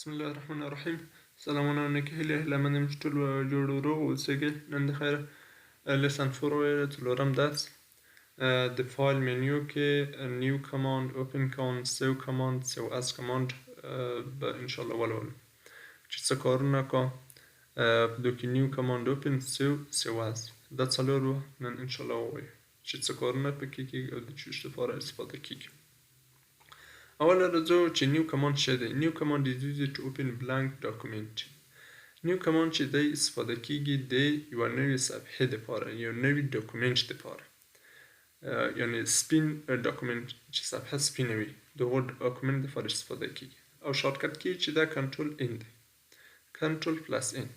بسم الله الرحمن الرحیم. سلامونه نکې هیلې هیله منم چې ټول جوړ و روغ اوسئ. نن د خیر لیسن 4 وایو څلورم درس د فایل منیو کې نیو کماند، اوپن کماند، سیو کماند، سیو از کماند به انشاءالله ولولو چې څه کارونه کا په دو کې نیو کماند، اوپن، سیو از. دا څلور نن انشاءالله ووایو چې څه کارونه پکې کېږي او د چیش لپاره استفاده کېږي. اوله راځو چې نیو کماند څه دی. نیو کماند is used to open blank document. نیو کماند چې دی استفاده کېږي د یوه نوې صفحې دپاره، یو نوي ډاکومنټ دپاره، یعنې سپین ډاکومنټ چې صفحه سپینه وي د هغو ډاکومنټ دپاره استفاده کېږي. او شارټکټ کې چې دا کنټرول ان دی، کنټرول پلس ان.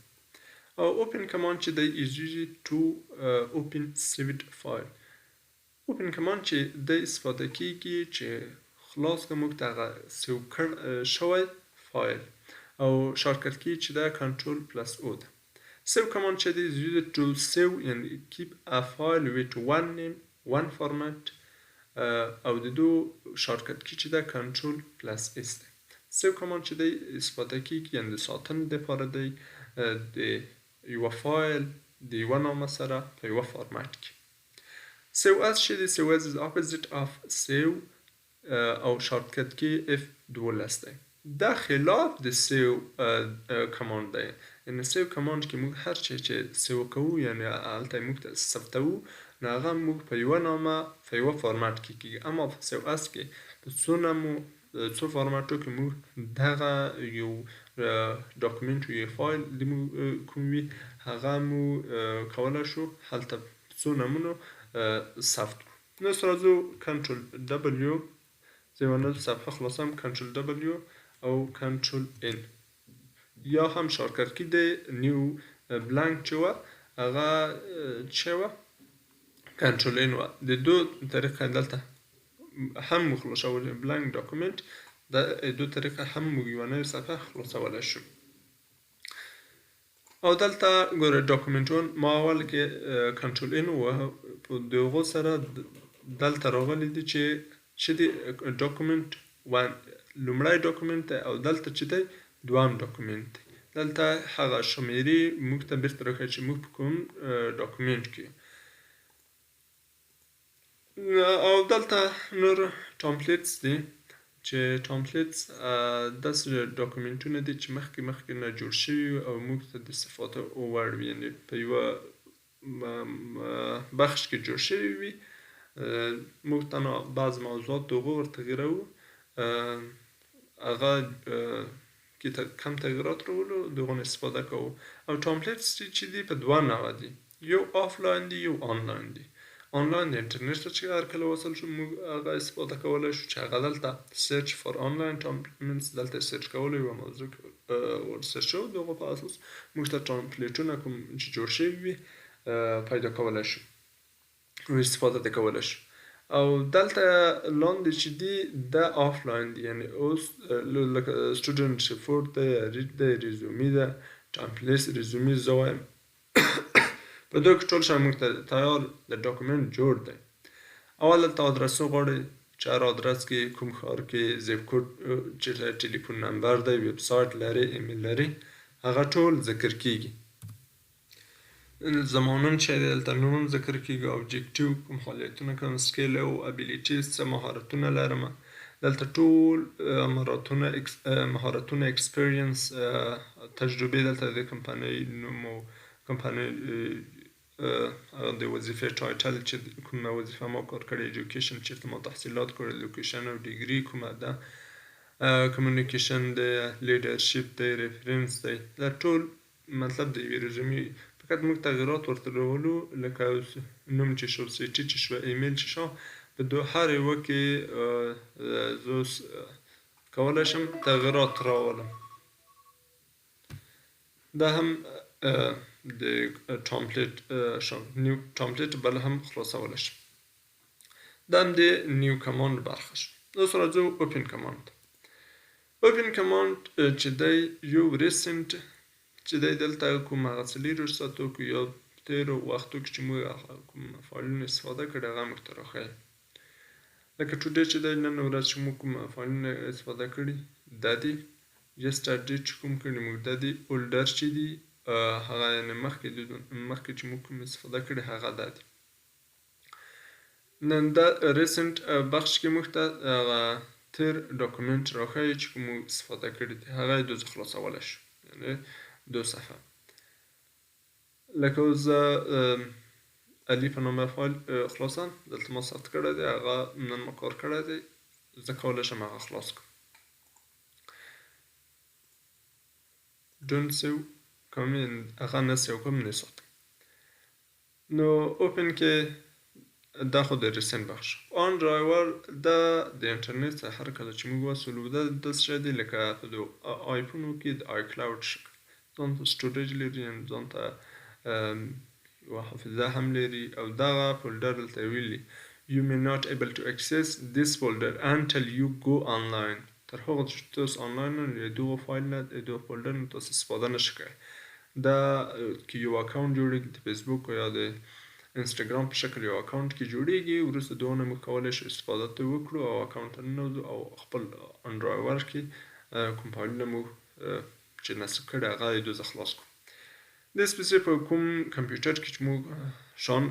او اوپن کماند چې دی is used to open saved file. اوپن کماند چې دی استفاده کېږي چې خلاص که موږ ته هغه سیو شوی فایل. او شارټکټ کې چې دا کنټرول پلس او ده. سیو کماند چې دی is used to save and keep a file with one name, one format. او د دو شارټکټ کې چې دا کنټرول پلس اس ده. سیو کماند چې دی استفاده کېږي یعنې د ساتنې دپاره دی د یوه فایل د یوه نامه سره په یوه فارمیټ کې. سیو از چې دی سیو از is opposite of سیو او شارټکټ کې F12 دی. دا خلاف د سیو کماند دی. یعنې سیو کماند کې موږ هر شی چې سیو کوو یعنې هلته موږ ته ثبتوو نو هغه موږ په یوه نامه په یوه فارمیټ کې کېږي. اما په سیو از کې په څو نامو څو فارمیټو کې موږ دغه یو ډاکومنټ یو فایل کوم وي هغه مو کولی شو هلته په څو نومونو ثبت کړو. نو اوس راځو کنټرول ډبلیو، زه یوه نوې صفحه خلاصوم، کنټرول ډبلیو او کنټرول ان. یا هم شارټکټ کې د نیو بلانک چې وه هغه چې وه کنټرول ان وه. د دو طریقه دلته هم موږ خلاصولی بلانک ډاکومنټ، د دو طریقه هم موږ یوه نوې صفحه خلاصولی شو. او دلته ګوره ډاکومنټ ون ما اول کې کنټرول ان ووهه، په د هغو سره دلته راغلی دي چې دی ډاکومنټ ون لومړی ډاکومنټ دی او دلته چې دی دویم ډاکومنټ دی. دلته هغه شمیرې موږ ته بیرته راښیي چې موږ په کوم ډاکومنټ کې. او دلته نور ټامپلیټس دي چې ټامپلیټس داسې ډاکومنټونه دي چې مخکې نه جوړ شوي او موږ ته د استفاده وړ وي، یعنې په یوه بخش کې جوړ شوي وي. موږ تنها بعض موضوعات د هغو ورتغیروو، هغه کې کم تغییرات راولو، د هغو نه استفاده کوو. او ټامپلیټس چې دي په دوه نوعه دي، یو آفلاین دي یو آنلاین دي. آنلاین د انټرنیټ ته چې هر کله وصل شو موږ هغه استفاده کولی شو چې هغه دلته سرچ فار آنلاین ټامپلیټس دلته سرچ کولو یوه موضوع ورسرچ شو، د هغو په اساس موږ ته ټامپلیټونه کوم چې جوړ شوي وي پیدا کولی شو او استفاده ترې کولی شو. او دلته لاندې چې دي دا آفلاین دي، یعنې اوس لکه سټوډنټ ریپورټ دی، ریډ دی، ریزومي ده، ټامپلیټس ریزومي زه وایم په دغه کې ټول شی موږ ته تیار د ډاکومنټ جوړ دی. اول دلته ادرسونه غواړئ چې هر ادرس کې کوم ښار کې زیپ کوډ چې ټلیفون نمبر دی، ویب سایټ لري، ایمیل لري، هغه ټول ذکر کېږي. زما نوم چې دی دلته نوم ذکر کېږي، اوبجکټیو کوم فعالیتونه کوم، سکیل او ابیلیټیز څه مهارتونه لرم، دلته ټول مهارتونه ایکسپیرینس تجربې دلته د کمپنۍ نوم او کمپنۍ د وظیفې ټایټل چې کومه وظیفه ما کار کړی، ایجوکیشن چېرته ما تحصیلات کړی، لوکیشن او ډیګري کومه ده، کمیونیکیشن دی، لیډرشپ دی، ریفرنس دی. دا ټول مطلب د یوې ریزومې فقط موږ تغییرات ورته راولو، لکه نوم چې شو، سیټي چې شوه، ایمیل چې شو، په هر یوه کې زه کولی شم تغییرات راولم. دا هم د ټامپلیټ نیو ټامپلیټ بل هم خلاصولی شم. دا هم د نیو کماند برخه شو. اوس راځو اوپن کماند. اوپن کماند چې دی یو ریسنټ چې دی دلته کوم هغه څلېرویشت ساعتو کې یا تېرو وختو کې چې موږ کوم فایلونه استفاده کړي هغه موږ ته راښیي. لکه ټوډے چې دی نن ورځ چې موږ کوم فایلونه استفاده کړي دا دي yesterday چې کوم کړي موږ د دې فولډر چې دي هغه یعنې مخکې چې موږ کوم استفاده کړې هغه دا دي. نن دا ریسنټ بخش کې موږ ته هغه تیر ډاکومنټ راښیي چې کوم استفاده کړي دي هغه یې دوزه خلاصولی شو، یعنې 2 صفحه. لکه اوس زه علي په نامه فایل خلاصم، دلته ما ثبت کړی دی، هغه نن ما کار کړی دی، زه کولی شم هغه خلاص کړم. ډونټ سیو کوم هغه نه سیو کوم نه ساتم. نو اوپن کې دا خو د ریسنټ بخش. آن ډرایور دا د انټرنیټ څخه هر کله چې موږ وصلو دا داسې شی دی لکه په د آیفونو کې د آی کلاود شکل، ځان ته سټوریج لري، ځان ته یوه حافظه هم لري، او دغه فولډر دلته ویلي You may not able to access this folder until you go online. تر هغه چې تاسو آنلاین نه د دغه فایل نه د دغه فولډر نه تاسو استفاده نشئ کولی. دا کې یو اکاونټ جوړېږي د فیسبوک یا د انسټاګرام په شکل یو اکاونټ کې جوړېږي، وروسته د هغه نه موږ کولی شو استفاده ترې وکړو او اکاونټ ته ننوځو او خپل انډرایور کې کوم فایلونه مو چې نصب کړي هغه یې دوزه خلاص کړو. د سپیسیفیک په کوم کمپیوټر کې چې موږ شان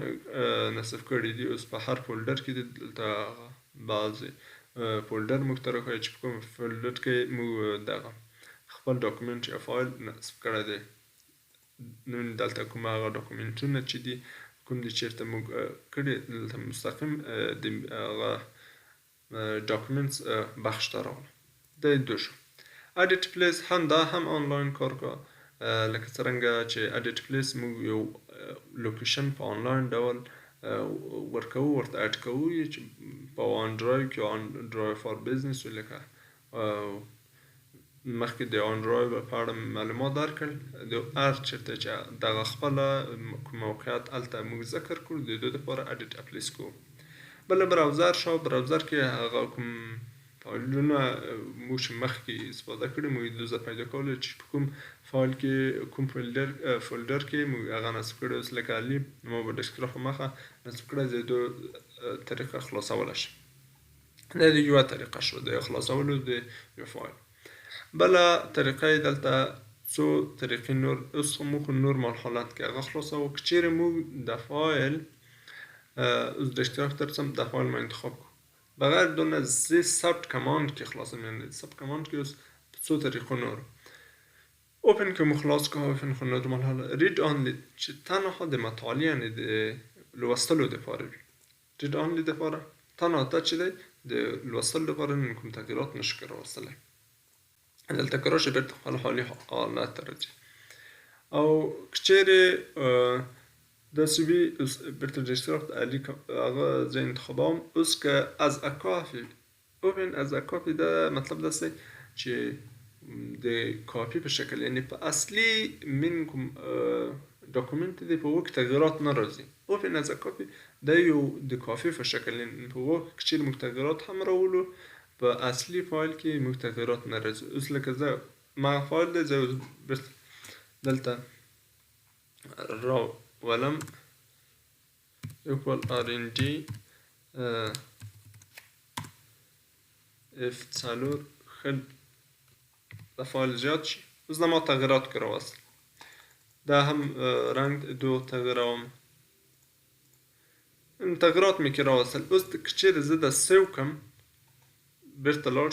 نصب کړي دي، اوس په هر فولډر کې دلته بعضې فولډر موږ ته راښیي چې په کوم فولډر کې موږ دغه خپل ډاکومنټ یا فایل نصب کړی دی. نو دلته کوم هغه ډاکومنټونه چې دي کوم دي چېرته موږ کړي، دلته مستقیم د هغه ډاکومنټس بخش ته راغلو. دا یې 2 شو. اډیټ پلیس هم دا هم آنلاین کار کوه، لکه څرنګه چې اډیټ پلیس موږ یو لوکیشن په آنلاین ډول ورکوو، ورته اډ کوو چې په وان ډرایو کې ډرایو فار بزنس وي، لکه مخکې د انډرایډ په اړه معلومات درکړل، د هر چېرته چې دغه خپله کوم موقعیت هلته موږ ذکر کړو د دې دپاره اډیټ اپلیس کوو. بله براوزر شو، براوزر کې هغه کوم فایلونه موږ چې مخکې استفاده کړي موږ دوزه پیدا کولی چې په کوم فایل کې کوم فولډر کې موږ هغه نصب کړی. اوس لکه علي ما په ډسکټاپ په مخه نصب کړی، زه د طریقه خلاصولی شم. دا د یوه طریقه شو د خلاصولو د یو فایل. بله طریقه یې دلته څو طریقې نور، اوس موږ نورمال حالت کې هغه خلاصوو. که چیرې موږ د فایل اوس ډسکټاپ ته رسم، د فایل ما انتخاب کړو بغیر دونه زه ثبت کماند کې خلاصم، یعنې ثبت کماند کې اوس په څو طریقو نور اوپن کې مو خلاص کړو. اوپن خو نورمال حالت. ریډ آنلی چې تنها د مطالعې یعنې د لوستلو دپاره وي. ریډ آنلی دپاره تنها ته چې دی د لوستلو دپاره کوم تغییرات نشي راوستلی. دلته که راشي بېرته خپل حالي حالت ته راځي. او که چیرې داسې وي اوس بېرته ډسکټاپ علي هغه زه انتخابوم. اوس که از اکافي اوپن از اکافي دا مطلب داسې چې د کاپي په شکل، یعنې په اصلي من کوم ډاکومنټ دی په هغو کې تغییرات نه راځي. اوپن از اکافي دا یو د کافي په شکل، یعنې په هغو کې چیرې موږ تغییرات هم راولو په اصلي فایل کې موږ تغییرات نه راځي. اوس لکه زه ما فایل دی زه دلته راولم equal rnd f4 ښه د فایل زیات شي. اوس دا ما تغییرات کې راوستل، دا هم رنګ دو تغییروم، تغییرات مې کې راوستل. اوس که چیرې زه دا سیو کړم بېرته لاړ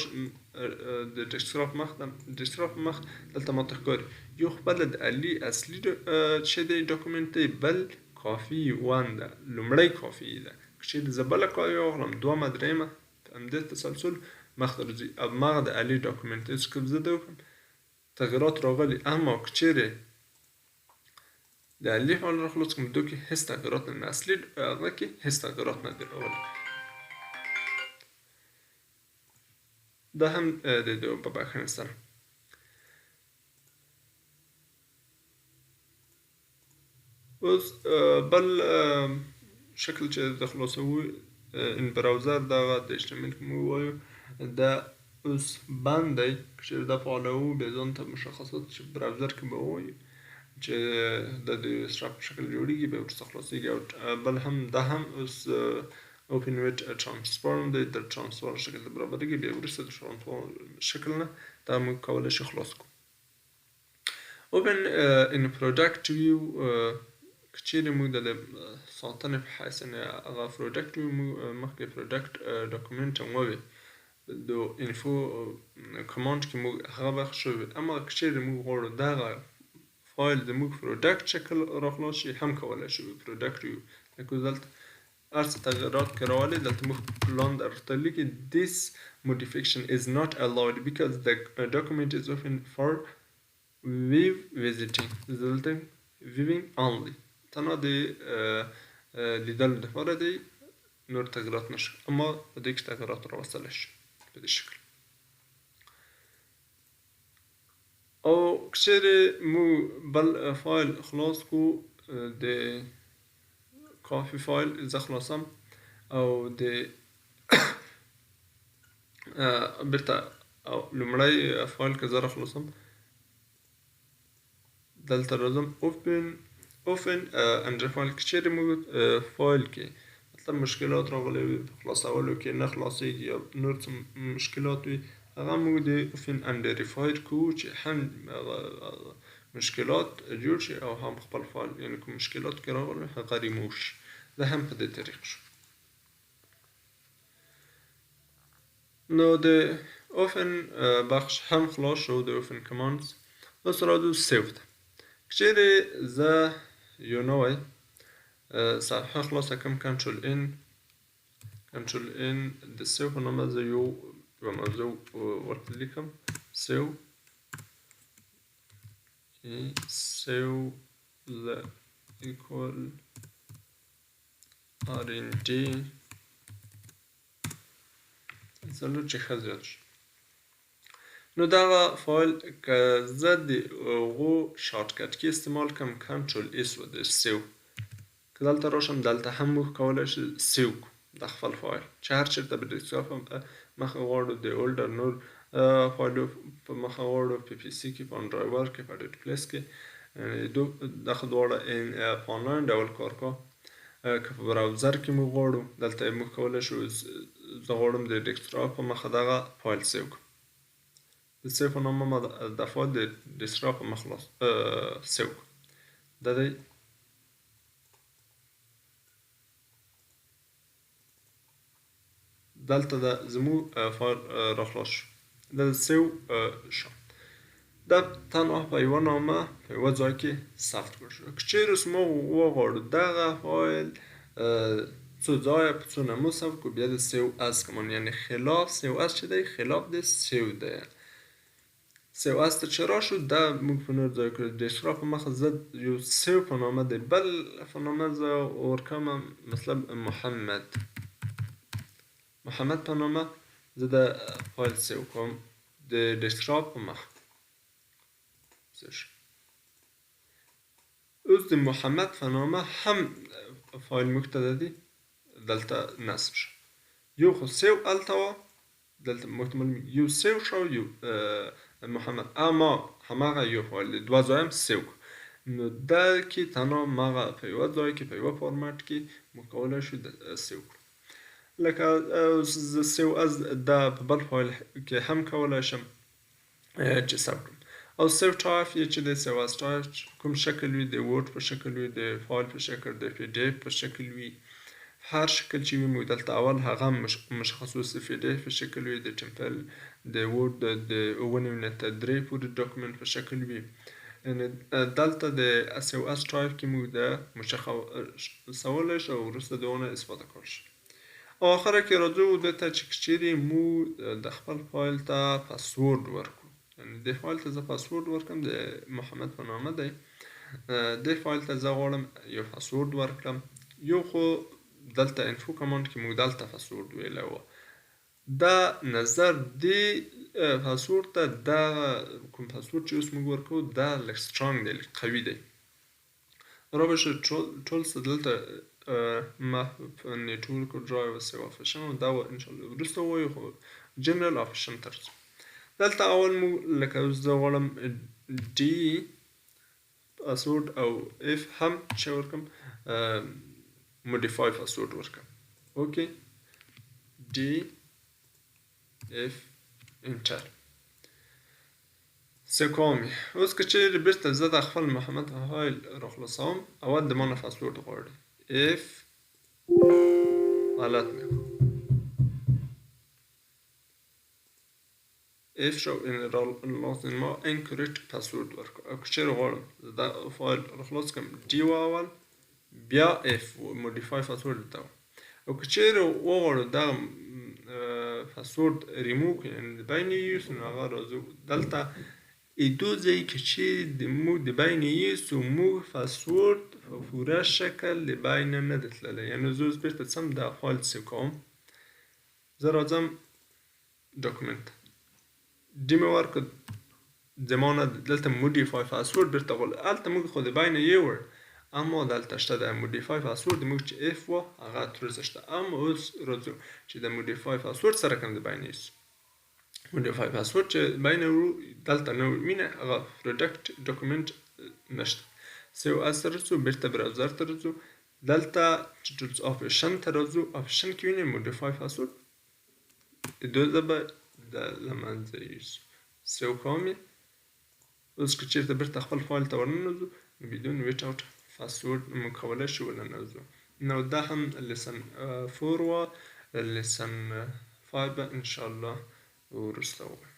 د ډسکټاپ مخ دلته ماته ښکاري یو خپله د علي اصلي چې دی ډاکومنټ دی، بل کافي 1 ده، لومړی کافي ده. که چیرې زه بله کافي واخلم دومه درېیمه په همدې تسلسل مخته راځي. هماغه د علي ډاکومنټ دی. اوس که زه دا وکړم تغییرات راغلي، اما که چیرې د علي فایل را خلاص کړم دو کې هېڅ تغییرات نه، اصلي هغه کې هېڅ تغییرات نه دي راغلي. دا هم د دې په بخښنې سره. اوس بل شکل چې د خلاصوو ان براوزر دغه د HTML که موږ ووایو دا اوس بند دی. که چیرې دا فعالوو بیا ځان ته مشخصات چې براوزر کې به ووایو چې دا د اسټراپ په شکل جوړېږي بیا ورڅخه خلاصېږي. بل هم دا هم اوس اوپن ویټ ترانسفورم دی د ترانسفورم شکل د برابرېږي بیا وروسته د ترانسفورم شکل نه دا موږ کولی شو خلاص کړو. اوپن ان پروډکټ ویو که چیرې موږ د ساتنې په حیث هغه پروډکټ ویو موږ مخکې پروډکټ ډاکومنټ هم ووي د انفو کمانډ کې موږ هغه وخت شوی اما که چیرې موږ غواړو دغه فایل زموږ پروډکټ شکل راخلاص شي هم کولی شو پروډکټ ویو لکه دلته هر څه تغیرات که راولي دلته موږ پلان درته لیکي this modification is not allowed because the document is open for view visiting دلته viewing only تنها د لیدلو لپاره دی نور تغیرات نشو اما په دې کې تغیرات راوستلی شي په دې شکل. او که چیرې موږ بل فایل خلاص کړو د کافي فایل زه خلاصم او د بیرته لومړی فایل که زه راخلاصم دلته راځم اوپن انډر فایل که چیرې موږ فایل کې مطلب مشکلات راغلی وي په خلاصولو کې نه خلاصېږي یا نور څه مشکلات وي هغه موږ د اوپن انډریفاید کوو چې هم مشکلات جوړ شي او هم خپل فایل یعنې کوم مشکلات کې راغلی هغه ریموو شي دا هم په دې طریق شو. نو د اوپن بخش هم خلاص شو د اوپن کماندز. اوس راځو سیو ته که چیرې زه یو نوی صفحه خلاصه کړم کنټرول ان د سیو په نامه زه یوه موضوع ورته لیکم سیو the equal R&D څلور چې ښه زیات شي. نو دغه فایل که زه د هغو شارټکټ کې استعمال کړم کنټرول اس و د سیو که دلته راشم دلته هم موږ کولی شو سیو د خپل فایل چې هر چېرته به ډیسکټاپ مخه غواړو د اولډر نور فایلو په مخه غواړو په پی سي کې په انډرایور کې په ډیټ پلیس کې دغه دواړه په آنلاین ډول کار کا که په براوزر کې موږ غواړو دلته موږ کولی شو زه غواړم د ډیسکټاپ په مخه دغه فایل سیو کړم د سیو په نامه ما د فایل د ډیسکټاپ په مخه سیو کړم دا دی دلته د زموږ فایل راخلاص شو دا د سیو شو دا تنها په یوه نامه په یوه ځای کې ثبت کړل شو. که چیرې اوس موږ وغواړو دغه فایل څو ځایه په څو نمو ثبت کړو بیا د سیو از کمان یعنې خلاف سیو از چې دی خلاف د سیو دی سیو از ته چې راشو دا موږ په نور ځای کړو د ډیسکټاپ په مخه زه یو سیو په نامه دی بل په نامه زه ورکوم مثلا محمد په نامه زه د فایل سیو کوم د ډیسکټاپ په مخه اوس د محمد په نامه هم فایل موږ ته دی دلته نصب شو یو خو سیو هلته وه دلته محتمل یو سیو شو یو محمد اما هماغه یو فایل دی دوه ځای هم سیو نو دا کې تنها مغه په یوه ځای کې په یوه فارمیټ کې موږ کولی شو سیو کړو لکه زه سیو از دا په بل فایل کې هم کولی شم چې ثبت کړم او سیو ټایپ یې چې دی سیو از ټایپ کوم شکل وي د وورډ په شکل وي د فایل په شکل د پی ډی اف په شکل وي هر شکل چې وي موږ دلته اول هغه مشخص د پی ډی اف په شکل وي د ټمپل د وورډ د 9 تر 3 پورې ډاکومنټ په شکل وي دلته د سیو از ټایپ کې موږ د مشخصولی شو او وروسته د هغه نه استفاده کولی شو. او آخره کې راځو دې ته چې چیرې موږ د خپل فایل ته پاسورډ ورکړو یعنې دې فایل ته زه پاسورډ ورکړم د محمد په نامه دی دې فایل ته زه غواړم یو پاسورډ ورکړم یو خو دلته انفو کمانډ کې موږ دلته پاسورډ ویلی وه دا نظر دې پاسورډ ته دا کوم پاسورډ چې اوس موږ ورکوو دا لږ سټرانګ دی لږ قوي دی رابشه ټول څه دلته په نیټورک او ډرایو و سیو آپشن دا انشاءالله وروسته ووایو خو جنرال آپشن ته رسو دلته اول موږ لکه اوس زه غواړم ډي پاسورډ او اف هم چې ورکړم موډیفای پاسورډ ورکړم اوکې ډي اف انټر. څه کوم اوس که چیرې بیرته زه د خپل محمد فایل راخلاصوم اول د مانه پاسورډ غواړي اف غلط مې اف شو لازم ما انکریکت پاسورډ ورکړم او که چیرې غواړم دا فایل راخلاص کړم ډي واول بیا اف موډیفای پاسورډ ته او که چیرې وغواړو دا پاسورډ ریموو کړو یعنې د بین یې یوسو نو هغه راځو دلته ایدو ځای کې چې موږ د بین یې یوسو موږ پاسورډ په پوره شکل د بین نه دی تللی یعنې زه اوس بېرته څم دا فایل څه کوم زه راځم ډاکومنټ ډي مې ورکړ زما نه دلته موډیفای پاسورډ بېرته غواړي هلته موږ خو د بین یې وړ اما دلته شته د موډیفای پاسورډ موږ چې اف و هغه ترڅه شته اما اوس راځو چې د موډیفای پاسورډ سره کوم د بین یوسو موډیفای پاسورډ چې بین ورو دلته نه وینه هغه پروډکټ ډاکومنټ نشته سیو از ته راځو بېرته براوزر ته راځو دلته ټولز آپشن ته راځو آپشن کې وینئ موډیفای پاسورډ دو به د له منځه یوسو سیو کوم یې اوس که چېرته بېرته خپل فایل ته ورننوځو نو بدون ویټ اوټ پاسورډ موږ کولی شو ورننوځو نو دا هم لیسن 4 وه لیسن 5 به انشاءالله وروسته ووایو